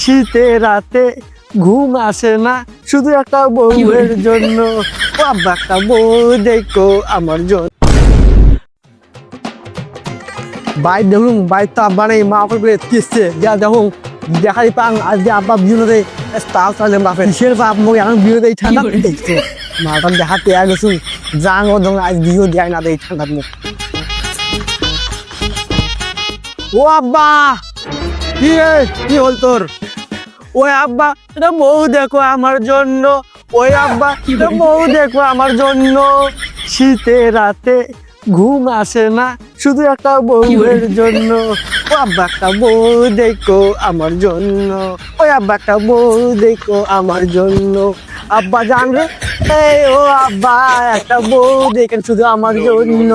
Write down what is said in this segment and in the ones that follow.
শীতে রাতে ঘুম আসে না শুধু একটা বউয়ের জন্য। ও আব্বা একটা বউ দেখো আমার জন্য। ভাই দেখুন ভাই তো আব্বা নেই মা করে কিসছে যা দেখুন দেখাই পাং আজ যে আব্বা বিনোদে স্টাল চালে বাপে কিসের বাপ মোক এখন বিনোদে ঠান্ডা দেখছো মাটান দেখা পেয়ে গেছুন যাং ও দং আজ বিও দেয় না দেয় ঠান্ডার মুখ। ও আব্বা কি হল তোর? ওই আব্বা এটা বউ দেখো আমার জন্য। ওই আব্বা এটা বউ দেখো আমার জন্য। শীতে রাতে ঘুম আসে না শুধু একটা বউয়ের জন্য। ও আব্বা একটা বউ দেখো আমার জন্য। ওই আব্বা একটা বউ দেখো আমার জন্য। আব্বা জান রে এই ও আব্বা একটা বউ দেখেন শুধু আমার জন্য।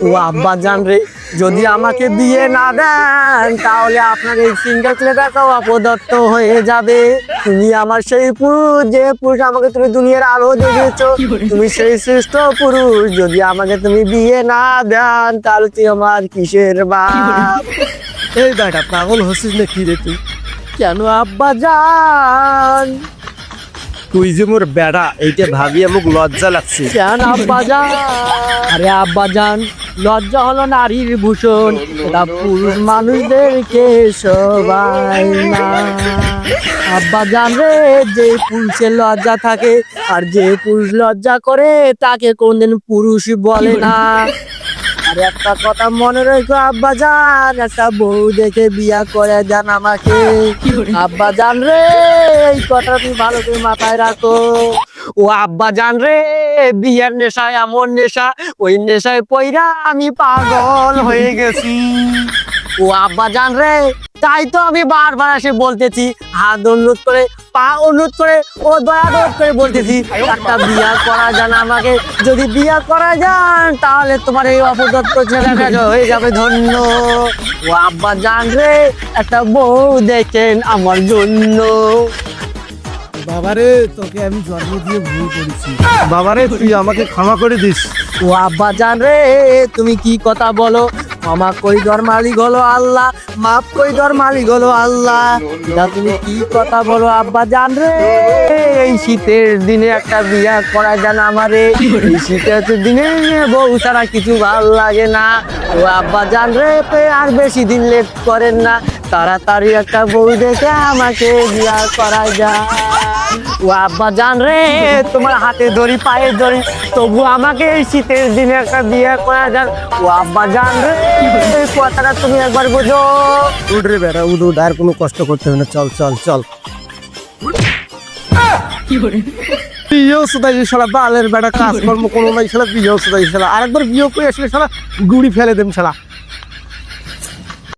ও আব্বা জান রে যদি আমাকে বিয়ে না দেন তাহলে আপনার এই সিঙ্গেল ছেলেটাও অপদত্ত হয়ে যাবে। তুমি আমার সেই পুরুষ যে পুরুষ আমাকে তুমি দুনিয়ার আলো দেখেছো, তুমি সেই শ্রেষ্ঠ পুরুষ। যদি আমাকে তুমি বিয়ে না দেন তাহলে তুই আমার কিসের বাপ? এই বেটা পাগল হচ্ছিস না কি রে তুই? কেন আব্বা জান? তুই যে মোর বেড়া এইটা ভাবি আমাকে লজ্জা লাগছে। কেন আব্বা জান? আরে আব্বা জান লজ্জা হলো নারীর ভূষণ, এটা পুরুষ মানুষদেরকে সবাই না। আব্বা জান রে যে পুরুষের লজ্জা থাকে আর যে পুরুষ লজ্জা করে তাকে কোনদিন পুরুষ বলে না। আর একটা কথা মনে রেখো আব্বা জান, একটা বউ দেখে বিয়া করে দেন আমাকে। আব্বা জান রে এই কথা তুমি ভালো করে মাথায় রাখো। ও আব্বা জান রে বিয়ের নেশা এমন নেশা, ওই নেশায় পইরা আমি পাগল হয়ে গেছি। ও আব্বা জান রে তাই তো আমি বারবার এসে বলতেছি, হাত অনুরোধ করে পা অনুরোধ করে ও দয়া করে বলতেছি একটা বিয়া করা যান আমাকে। যদি বিয়া করা যান তাহলে তোমার এই অপদত্ত ছেলেটা হয়ে যাবে ধন্য। ও আব্বা জান রে একটা বউ দেখেন আমার জন্য। বাবারে তোকে আমি জন্ম দিয়ে ভুল করেছি। বাবারে তুই আমাকে ক্ষমা করে দিস। ও আব্বা জান রে তুমি কি কথা বলো? ক্ষমা কই দর মালিক হলো আল্লাহ, মাফ কই দর মালিক হলো আল্লাহ। এটা তুমি কি কথা বলো আব্বা জান রে? এই শীতের দিনে একটা বিয়া করা যান আমারে। এই শীতের দিনে বউ ছাড়া কিছু ভালো লাগে না। ও আব্বা জান রে আর বেশি দিন লেট করেন না, তাড়াতাড়ি একটা বউ দেখে আমাকে বিয়া করা যায়। ও আব্বা জান রে তোমার হাতে ধরি পায়ে ধরি তবু আমাকে এই শীতের দিনে একটা বিয়ে করা যান। ও আব্বা জান রে এই কথাটা তুমি একবার বোঝো। উঠ রে বেটা উঠ উঠ, আর কোনো কষ্ট করতে হবে না। চল চল চল। বিয়েও শুধাইছে শালা বালের বেটা, কাজকর্ম কোনো নাই শালা, বিয়েও শুধাইছে শালা। আরেকবার বিয়ে করে আসলে শালা গুড়ি ফেলে দেম শালা।